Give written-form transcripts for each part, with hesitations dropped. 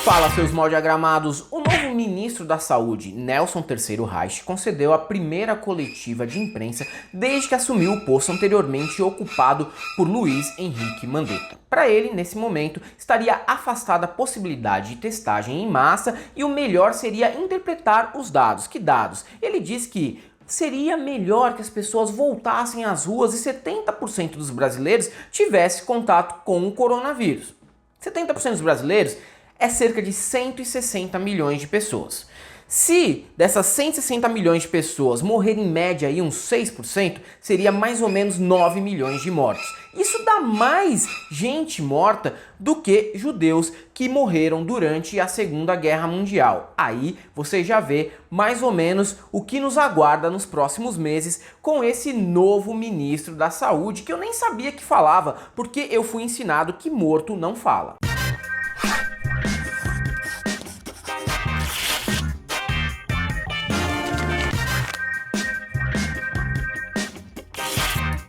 Fala, seus mal diagramados! O novo ministro da Saúde, Nelson III Reich, concedeu a primeira coletiva de imprensa desde que assumiu o posto anteriormente ocupado por Luiz Henrique Mandetta. Para ele, nesse momento, estaria afastada a possibilidade de testagem em massa e o melhor seria interpretar os dados. Que dados? Ele diz que seria melhor que as pessoas voltassem às ruas e 70% dos brasileiros tivesse contato com o coronavírus. 70% dos brasileiros é cerca de 160 milhões de pessoas. Se dessas 160 milhões de pessoas morrerem em média aí uns 6%, seria mais ou menos 9 milhões de mortos. Isso dá mais gente morta do que judeus que morreram durante a Segunda Guerra Mundial. Aí você já vê mais ou menos o que nos aguarda nos próximos meses com esse novo ministro da Saúde, que eu nem sabia que falava, porque eu fui ensinado que morto não fala.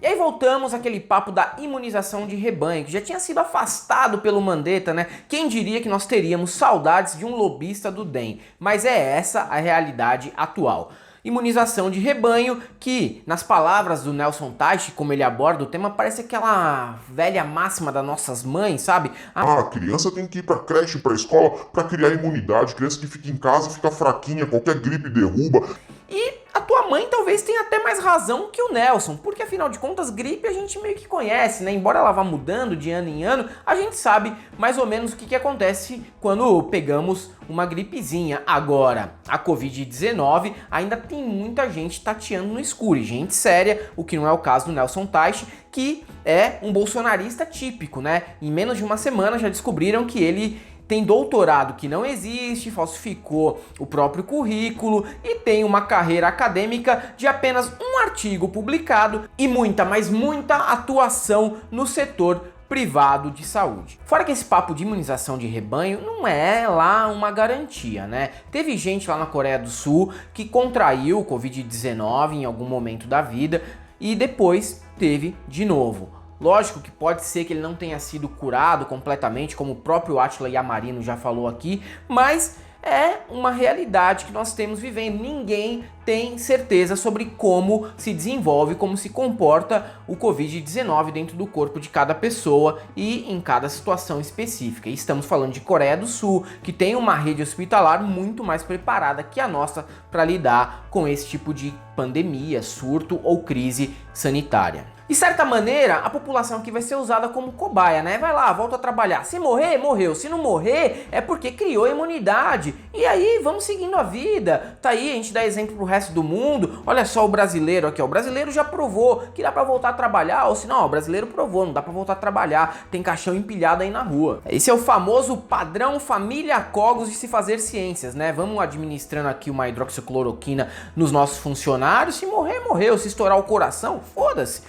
E aí voltamos àquele papo da imunização de rebanho, que já tinha sido afastado pelo Mandetta, né? Quem diria que nós teríamos saudades de um lobista do DEM? Mas é essa a realidade atual. Imunização de rebanho que, nas palavras do Nelson Teich, como ele aborda o tema, parece aquela velha máxima das nossas mães, sabe? A criança tem que ir pra creche, pra escola, pra criar imunidade. Criança que fica em casa fica fraquinha, qualquer gripe derruba. E a tua mãe talvez tenha até mais razão que o Nelson, porque afinal de contas gripe a gente meio que conhece, né? Embora ela vá mudando de ano em ano, a gente sabe mais ou menos o que acontece quando pegamos uma gripezinha. Agora, a Covid-19 ainda tem muita gente tateando no escuro, e gente séria, o que não é o caso do Nelson Teich, que é um bolsonarista típico, né? Em menos de uma semana já descobriram que ele tem doutorado que não existe, falsificou o próprio currículo e tem uma carreira acadêmica de apenas um artigo publicado e muita, mas muita atuação no setor privado de saúde. Fora que esse papo de imunização de rebanho não é lá uma garantia, né? Teve gente lá na Coreia do Sul que contraiu o Covid-19 em algum momento da vida e depois teve de novo. Lógico que pode ser que ele não tenha sido curado completamente, como o próprio Átila Yamarino já falou aqui, mas é uma realidade que nós temos vivendo. Ninguém tem certeza sobre como se desenvolve, como se comporta o Covid-19 dentro do corpo de cada pessoa e em cada situação específica. E estamos falando de Coreia do Sul, que tem uma rede hospitalar muito mais preparada que a nossa para lidar com esse tipo de pandemia, surto ou crise sanitária. De certa maneira, a população aqui vai ser usada como cobaia, né? Vai lá, volta a trabalhar. Se morrer, morreu. Se não morrer, é porque criou imunidade. E aí, vamos seguindo a vida. Tá aí, a gente dá exemplo pro resto do mundo. Olha só o brasileiro aqui, ó. O brasileiro já provou que dá pra voltar a trabalhar. Ou se não, o brasileiro provou, não dá pra voltar a trabalhar. Tem caixão empilhado aí na rua. Esse é o famoso padrão família Cogos de se fazer ciências, né? Vamos administrando aqui uma hidroxicloroquina nos nossos funcionários. Se morrer, morreu. Se estourar o coração, foda-se.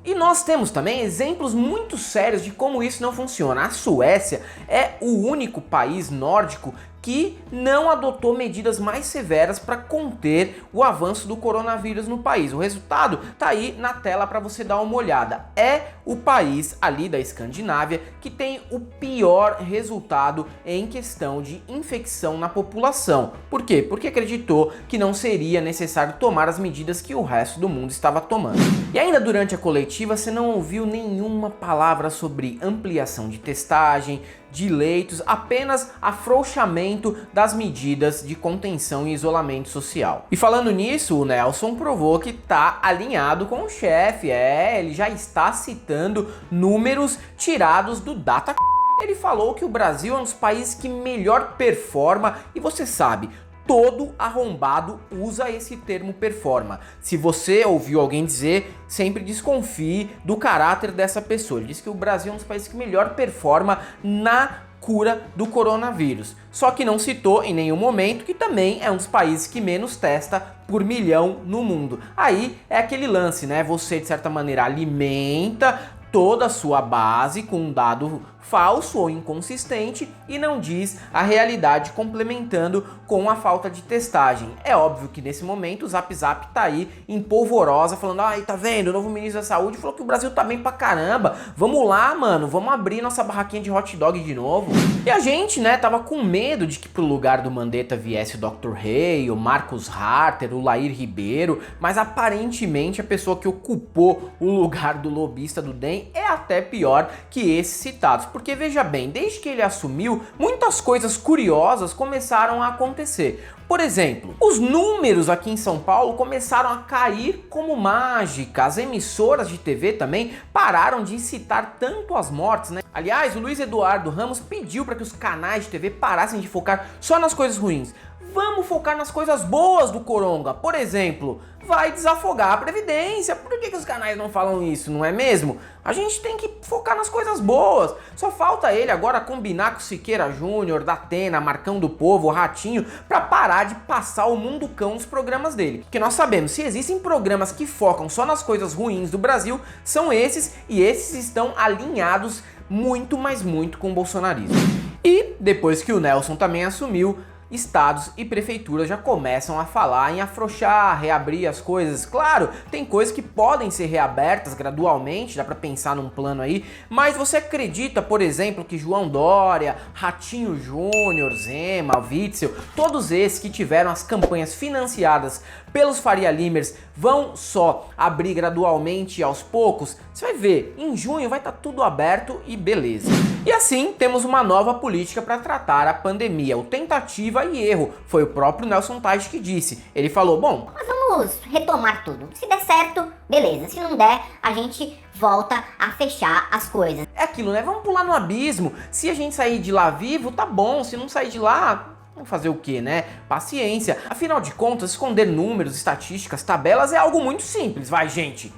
E nós temos também exemplos muito sérios de como isso não funciona. A Suécia é o único país nórdico que não adotou medidas mais severas para conter o avanço do coronavírus no país. O resultado tá aí na tela para você dar uma olhada. É o país ali da Escandinávia que tem o pior resultado em questão de infecção na população. Por quê? Porque acreditou que não seria necessário tomar as medidas que o resto do mundo estava tomando. E ainda durante a coletiva você não ouviu nenhuma palavra sobre ampliação de testagem, de leitos, apenas afrouxamento das medidas de contenção e isolamento social. E falando nisso, o Nelson provou que está alinhado com o chefe, ele já está citando números tirados do Data. Ele falou que o Brasil é um dos países que melhor performa, e você sabe, todo arrombado usa esse termo performa. Se você ouviu alguém dizer, sempre desconfie do caráter dessa pessoa. Ele disse que o Brasil é um dos países que melhor performa na cura do coronavírus. Só que não citou em nenhum momento que também é um dos países que menos testa por milhão no mundo. Aí é aquele lance, né? Você, de certa maneira, alimenta toda a sua base com um dado falso ou inconsistente e não diz a realidade, complementando com a falta de testagem. É óbvio que nesse momento o Zap Zap tá aí em polvorosa, falando: ai, tá vendo, o novo ministro da saúde falou que o Brasil tá bem pra caramba, vamos lá, mano, vamos abrir nossa barraquinha de hot dog de novo. E a gente, né, tava com medo de que pro lugar do Mandetta viesse o Dr. Rey, o Marcos Harter, o Lair Ribeiro, mas aparentemente a pessoa que ocupou o lugar do lobista do DEM é até pior que esses citados, porque veja bem, desde que ele assumiu, muitas coisas curiosas começaram a acontecer. Por exemplo, os números aqui em São Paulo começaram a cair como mágica. As emissoras de TV também pararam de citar tanto as mortes, né? Aliás, o Luiz Eduardo Ramos pediu para que os canais de TV parassem de focar só nas coisas ruins. Vamos focar nas coisas boas do Coronga. Por exemplo, vai desafogar a Previdência. Por que os canais não falam isso, não é mesmo? A gente tem que focar nas coisas boas. Só falta ele agora combinar com o Siqueira Júnior, Datena, Marcão do Povo, Ratinho, pra parar de passar o mundo cão nos programas dele. Porque nós sabemos, se existem programas que focam só nas coisas ruins do Brasil, são esses, e esses estão alinhados muito, mas muito com o bolsonarismo. E depois que o Nelson também assumiu, estados e prefeituras já começam a falar em afrouxar, reabrir as coisas. Claro, tem coisas que podem ser reabertas gradualmente, dá pra pensar num plano aí, mas você acredita, por exemplo, que João Dória, Ratinho Júnior, Zema, Witzel, todos esses que tiveram as campanhas financiadas pelos Faria Limers vão só abrir gradualmente aos poucos? Você vai ver, em junho vai estar tudo aberto e beleza. E assim temos uma nova política para tratar a pandemia, o tentativa e erro. Foi o próprio Nelson Teich que disse. Ele falou: bom, nós vamos retomar tudo. Se der certo, beleza. Se não der, a gente volta a fechar as coisas. É aquilo, né? Vamos pular no abismo. Se a gente sair de lá vivo, tá bom. Se não sair de lá, vamos fazer o quê, né? Paciência. Afinal de contas, esconder números, estatísticas, tabelas é algo muito simples, vai, gente.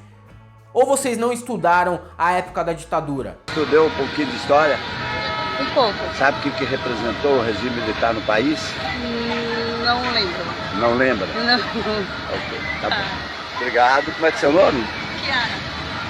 Ou vocês não estudaram a época da ditadura? Estudei um pouquinho de história. Um pouco. Sabe o que representou o regime militar no país? Não lembro. Não lembra? Não. Ok, tá bom. Obrigado. Como é que é seu nome?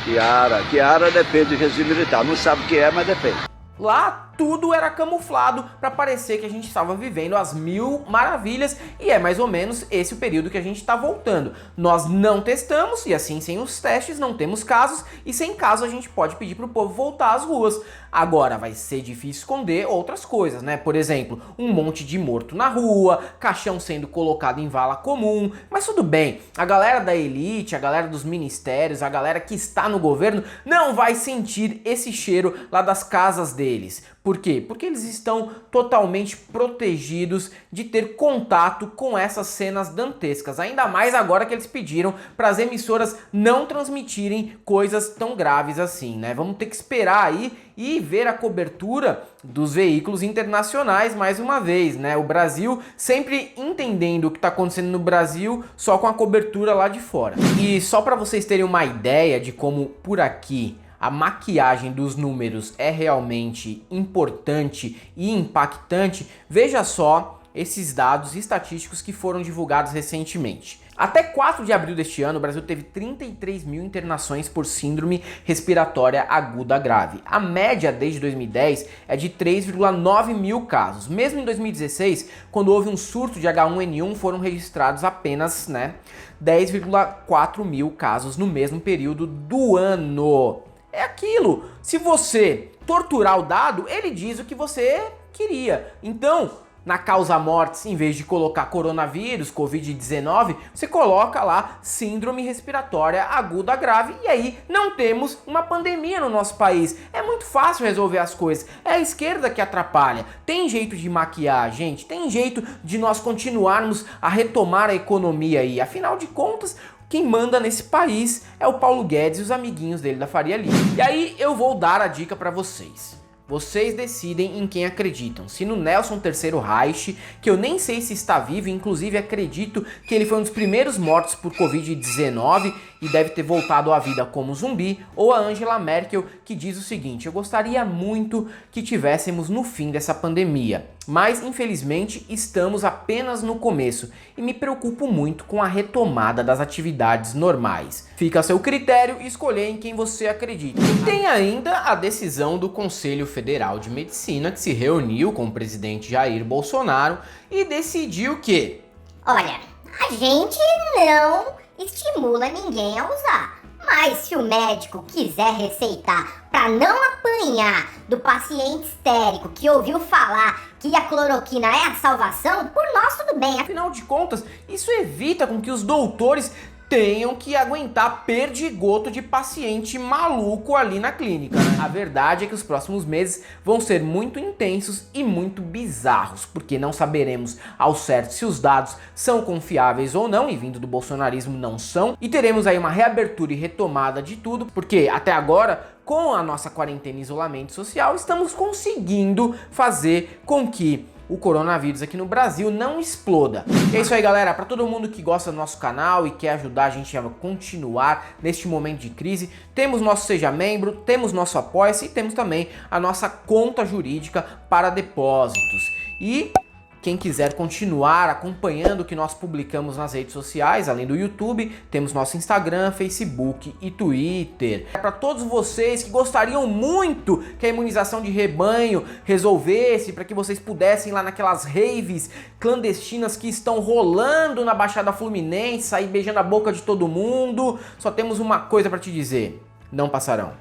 Kiara. Kiara depende do regime militar. Não sabe o que é, mas depende. Lá tudo era camuflado para parecer que a gente estava vivendo as mil maravilhas, e é mais ou menos esse o período que a gente está voltando. Nós não testamos e assim, sem os testes, não temos casos, e sem caso a gente pode pedir para o povo voltar às ruas. Agora vai ser difícil esconder outras coisas, né? Por exemplo, um monte de morto na rua, caixão sendo colocado em vala comum, mas tudo bem, a galera da elite, a galera dos ministérios, a galera que está no governo não vai sentir esse cheiro lá das casas deles. Por quê? Porque eles estão totalmente protegidos de ter contato com essas cenas dantescas. Ainda mais agora que eles pediram para as emissoras não transmitirem coisas tão graves assim, né? Vamos ter que esperar aí e ver a cobertura dos veículos internacionais mais uma vez, né? O Brasil sempre entendendo o que está acontecendo no Brasil só com a cobertura lá de fora. E só para vocês terem uma ideia de como por aqui a maquiagem dos números é realmente importante e impactante, veja só esses dados estatísticos que foram divulgados recentemente. Até 4 de abril deste ano, o Brasil teve 33 mil internações por síndrome respiratória aguda grave. A média desde 2010 é de 3,9 mil casos. Mesmo em 2016, quando houve um surto de H1N1, foram registrados apenas 10,4 mil casos no mesmo período do ano. É aquilo, se você torturar o dado, ele diz o que você queria. Então, na causa mortes, em vez de colocar coronavírus, Covid-19, você coloca lá síndrome respiratória aguda grave e aí não temos uma pandemia no nosso país. É muito fácil resolver as coisas, é a esquerda que atrapalha. Tem jeito de maquiar, gente, tem jeito de nós continuarmos a retomar a economia aí. Afinal de contas, quem manda nesse país é o Paulo Guedes e os amiguinhos dele da Faria Lima. E aí eu vou dar a dica para vocês. Vocês decidem em quem acreditam. Se no Nelson III Reich, que eu nem sei se está vivo, inclusive acredito que ele foi um dos primeiros mortos por Covid-19, e deve ter voltado à vida como zumbi, ou a Angela Merkel, que diz o seguinte: eu gostaria muito que tivéssemos no fim dessa pandemia, mas infelizmente estamos apenas no começo e me preocupo muito com a retomada das atividades normais. Fica a seu critério escolher em quem você acredita. E tem ainda a decisão do Conselho Federal de Medicina, que se reuniu com o presidente Jair Bolsonaro e decidiu que... Olha, a gente não estimula ninguém a usar. Mas se o médico quiser receitar para não apanhar do paciente histérico que ouviu falar que a cloroquina é a salvação, por nós tudo bem. Afinal de contas, isso evita com que os doutores tenham que aguentar perdigoto de paciente maluco ali na clínica, né? A verdade é que os próximos meses vão ser muito intensos e muito bizarros, porque não saberemos ao certo se os dados são confiáveis ou não, e vindo do bolsonarismo não são, e teremos aí uma reabertura e retomada de tudo, porque até agora, com a nossa quarentena e isolamento social, estamos conseguindo fazer com que o coronavírus aqui no Brasil não exploda. É isso aí, galera. Para todo mundo que gosta do nosso canal e quer ajudar a gente a continuar neste momento de crise, temos nosso Seja Membro, temos nosso Apoia-se e temos também a nossa conta jurídica para depósitos. E quem quiser continuar acompanhando o que nós publicamos nas redes sociais, além do YouTube, temos nosso Instagram, Facebook e Twitter. É para todos vocês que gostariam muito que a imunização de rebanho resolvesse, para que vocês pudessem ir lá naquelas raves clandestinas que estão rolando na Baixada Fluminense, sair beijando a boca de todo mundo, só temos uma coisa para te dizer: não passarão.